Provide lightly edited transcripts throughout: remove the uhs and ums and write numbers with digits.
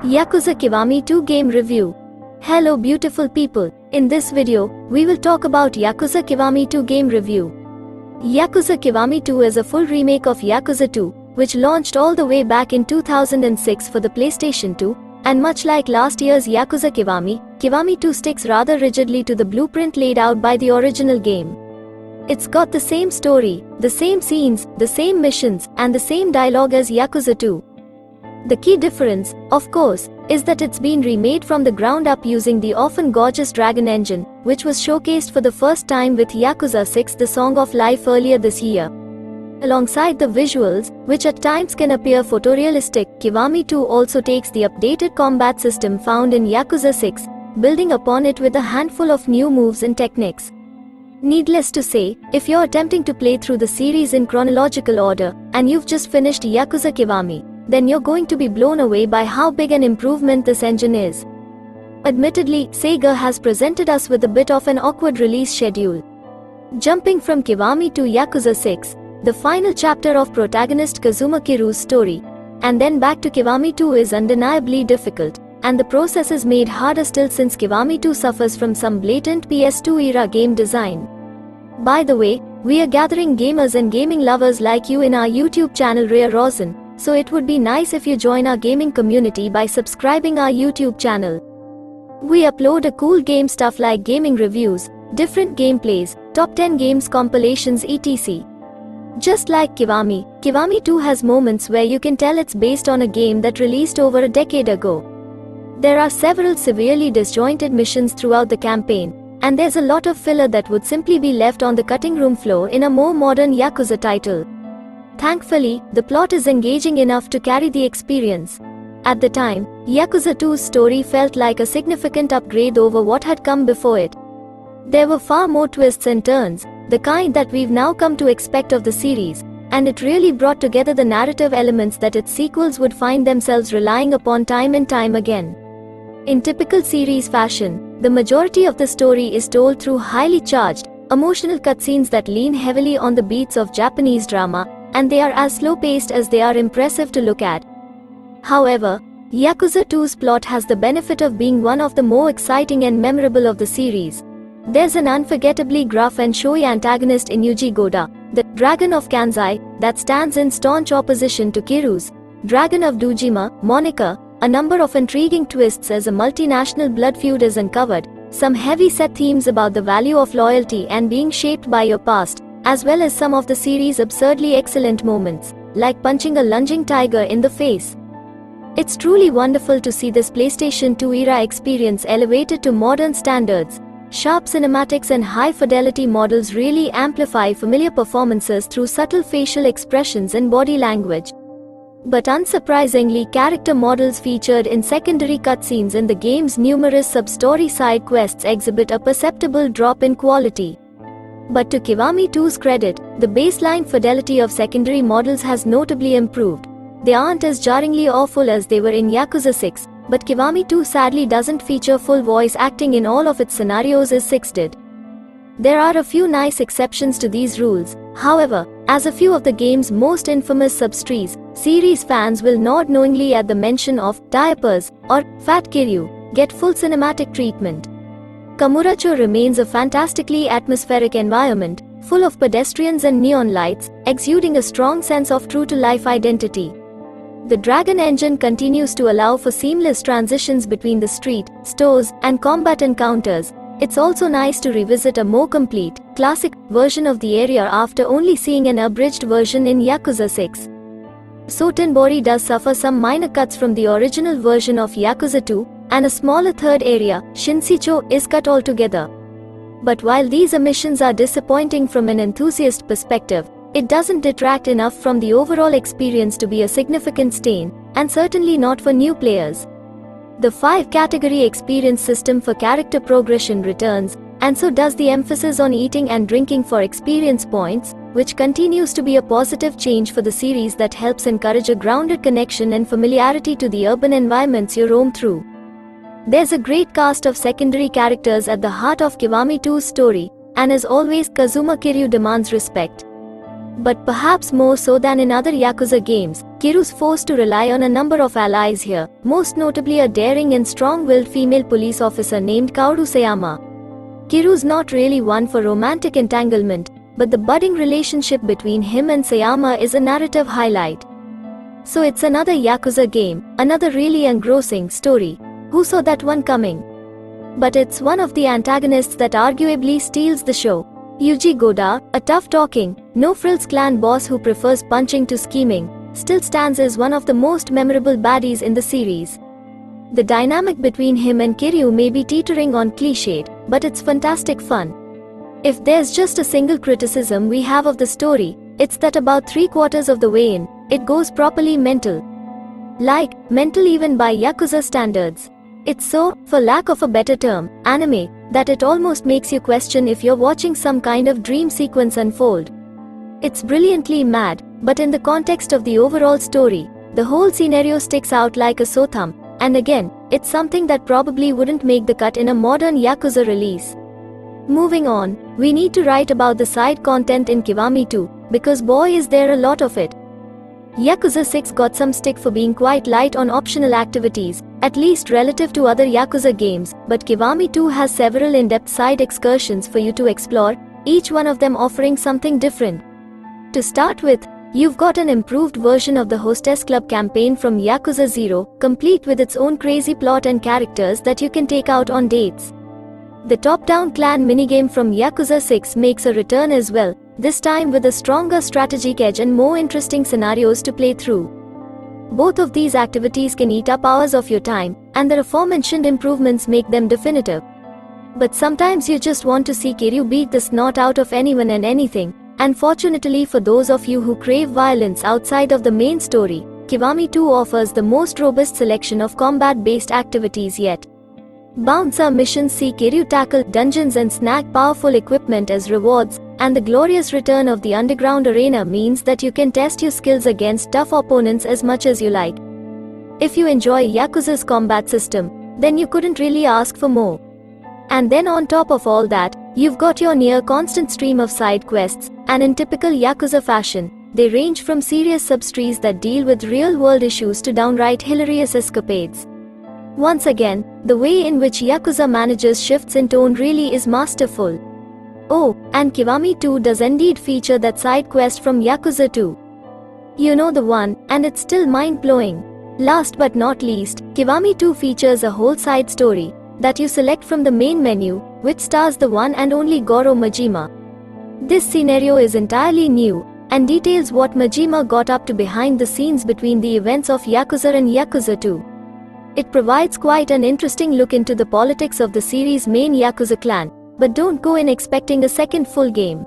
Yakuza Kiwami 2 Game Review. Hello beautiful people, in this video, we will talk about Yakuza Kiwami 2 Game Review. Yakuza Kiwami 2 is a full remake of Yakuza 2, which launched all the way back in 2006 for the PlayStation 2, and much like last year's Yakuza Kiwami, Kiwami 2 sticks rather rigidly to the blueprint laid out by the original game. It's got the same story, the same scenes, the same missions, and the same dialogue as Yakuza 2. The key difference, of course, is that it's been remade from the ground up using the often gorgeous Dragon engine, which was showcased for the first time with Yakuza 6 The Song of Life earlier this year. Alongside the visuals, which at times can appear photorealistic, Kiwami 2 also takes the updated combat system found in Yakuza 6, building upon it with a handful of new moves and techniques. Needless to say, if you're attempting to play through the series in chronological order, and you've just finished Yakuza Kiwami, then you're going to be blown away by how big an improvement this engine is. Admittedly, Sega has presented us with a bit of an awkward release schedule. Jumping from Kiwami to Yakuza 6, the final chapter of protagonist Kazuma Kiryu's story, and then back to Kiwami 2 is undeniably difficult, and the process is made harder still since Kiwami 2 suffers from some blatant PS2 era game design. By the way, we are gathering gamers and gaming lovers like you in our YouTube channel RAYAROZEN, so it would be nice if you join our gaming community by subscribing our YouTube channel. We upload a cool game stuff like gaming reviews, different gameplays, top 10 games compilations etc. Just like Kiwami, Kiwami 2 has moments where you can tell it's based on a game that released over a decade ago. There are several severely disjointed missions throughout the campaign, and there's a lot of filler that would simply be left on the cutting room floor in a more modern Yakuza title. Thankfully, the plot is engaging enough to carry the experience. At the time, Yakuza 2's story felt like a significant upgrade over what had come before it. There were far more twists and turns, the kind that we've now come to expect of the series, and it really brought together the narrative elements that its sequels would find themselves relying upon time and time again. In typical series fashion, the majority of the story is told through highly charged, emotional cutscenes that lean heavily on the beats of Japanese drama, and they are as slow-paced as they are impressive to look at. However, Yakuza 2's plot has the benefit of being one of the more exciting and memorable of the series. There's an unforgettably gruff and showy antagonist in Yuji Goda, the Dragon of Kansai, that stands in staunch opposition to Kiryu's Dragon of Dojima, Monica. A number of intriguing twists as a multinational blood feud is uncovered, some heavy-set themes about the value of loyalty and being shaped by your past, as well as some of the series' absurdly excellent moments, like punching a lunging tiger in the face. It's truly wonderful to see this PlayStation 2 era experience elevated to modern standards. Sharp cinematics and high-fidelity models really amplify familiar performances through subtle facial expressions and body language. But unsurprisingly, character models featured in secondary cutscenes in the game's numerous sub-story side quests exhibit a perceptible drop in quality. But to Kiwami 2's credit, the baseline fidelity of secondary models has notably improved. They aren't as jarringly awful as they were in Yakuza 6, but Kiwami 2 sadly doesn't feature full voice acting in all of its scenarios as 6 did. There are a few nice exceptions to these rules, however, as a few of the game's most infamous sub-series fans will nod knowingly at the mention of diapers or Fat Kiryu get full cinematic treatment. Kamurocho remains a fantastically atmospheric environment, full of pedestrians and neon lights, exuding a strong sense of true-to-life identity. The Dragon engine continues to allow for seamless transitions between the street, stores, and combat encounters. It's also nice to revisit a more complete, classic version of the area after only seeing an abridged version in Yakuza 6. Sotenbori does suffer some minor cuts from the original version of Yakuza 2, and a smaller third area, Shinshicho, is cut altogether. But while these omissions are disappointing from an enthusiast perspective, it doesn't detract enough from the overall experience to be a significant stain, and certainly not for new players. The 5-category experience system for character progression returns, and so does the emphasis on eating and drinking for experience points, which continues to be a positive change for the series that helps encourage a grounded connection and familiarity to the urban environments you roam through. There's a great cast of secondary characters at the heart of Kiwami 2's story, and as always, Kazuma Kiryu demands respect. But perhaps more so than in other Yakuza games, Kiryu's forced to rely on a number of allies here, most notably a daring and strong-willed female police officer named Kaoru Sayama. Kiryu's not really one for romantic entanglement, but the budding relationship between him and Sayama is a narrative highlight. So it's another Yakuza game, another really engrossing story. Who saw that one coming? But it's one of the antagonists that arguably steals the show. Yuji Goda, a tough-talking, no-frills clan boss who prefers punching to scheming, still stands as one of the most memorable baddies in the series. The dynamic between him and Kiryu may be teetering on cliched, but it's fantastic fun. If there's just a single criticism we have of the story, it's that about 3/4 of the way in, it goes properly mental. Like, mental even by Yakuza standards. It's so, for lack of a better term, anime, that it almost makes you question if you're watching some kind of dream sequence unfold. It's brilliantly mad, but in the context of the overall story, the whole scenario sticks out like a sore thumb, and again, it's something that probably wouldn't make the cut in a modern Yakuza release. Moving on, we need to write about the side content in Kiwami 2, because boy is there a lot of it. Yakuza 6 got some stick for being quite light on optional activities, at least relative to other Yakuza games, but Kiwami 2 has several in-depth side excursions for you to explore, each one of them offering something different. To start with, you've got an improved version of the Hostess Club campaign from Yakuza 0, complete with its own crazy plot and characters that you can take out on dates. The top-down clan minigame from Yakuza 6 makes a return as well, this time with a stronger strategic edge and more interesting scenarios to play through. Both of these activities can eat up hours of your time, and the aforementioned improvements make them definitive. But sometimes you just want to see Kiryu beat the snot out of anyone and anything, and fortunately for those of you who crave violence outside of the main story, Kiwami 2 offers the most robust selection of combat-based activities yet. Bouncer missions see Kiryu tackle dungeons and snag powerful equipment as rewards, and the glorious return of the underground arena means that you can test your skills against tough opponents as much as you like. If you enjoy Yakuza's combat system, then you couldn't really ask for more. And then on top of all that, you've got your near constant stream of side quests, and in typical Yakuza fashion, they range from serious sub-stories that deal with real-world issues to downright hilarious escapades. Once again, the way in which Yakuza manages shifts in tone really is masterful. Oh, and Kiwami 2 does indeed feature that side quest from Yakuza 2. You know the one, and it's still mind-blowing. Last but not least, Kiwami 2 features a whole side story that you select from the main menu, which stars the one and only Goro Majima. This scenario is entirely new, and details what Majima got up to behind the scenes between the events of Yakuza and Yakuza 2. It provides quite an interesting look into the politics of the series' main Yakuza clan, but don't go in expecting a second full game.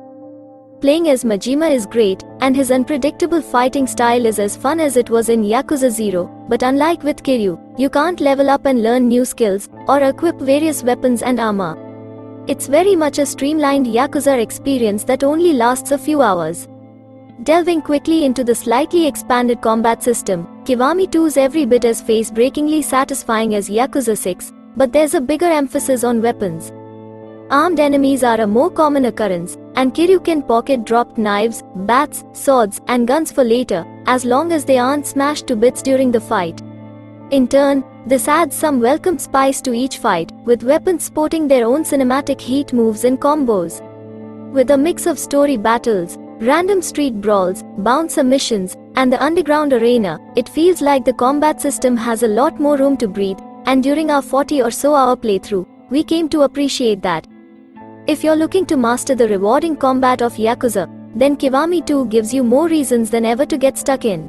Playing as Majima is great, and his unpredictable fighting style is as fun as it was in Yakuza 0, but unlike with Kiryu, you can't level up and learn new skills, or equip various weapons and armor. It's very much a streamlined Yakuza experience that only lasts a few hours. Delving quickly into the slightly expanded combat system, Kiwami 2's every bit as face-breakingly satisfying as Yakuza 6, but there's a bigger emphasis on weapons. Armed enemies are a more common occurrence, and Kiryu can pocket-dropped knives, bats, swords, and guns for later, as long as they aren't smashed to bits during the fight. In turn, this adds some welcome spice to each fight, with weapons sporting their own cinematic heat moves and combos. With a mix of story battles, random street brawls, bouncer missions, and the underground arena, it feels like the combat system has a lot more room to breathe, and during our 40 or so hour playthrough, we came to appreciate that. If you're looking to master the rewarding combat of Yakuza, then Kiwami 2 gives you more reasons than ever to get stuck in.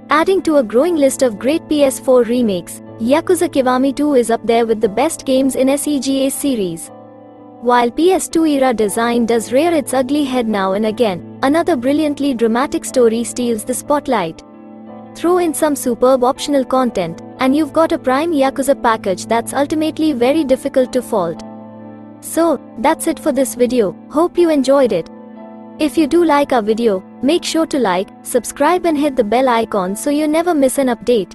Adding to a growing list of great PS4 remakes, Yakuza Kiwami 2 is up there with the best games in SEGA's series. While PS2 era design does rear its ugly head now and again, another brilliantly dramatic story steals the spotlight. Throw in some superb optional content, and you've got a prime Yakuza package that's ultimately very difficult to fault. So, that's it for this video, hope you enjoyed it. If you do like our video, make sure to like, subscribe and hit the bell icon so you never miss an update.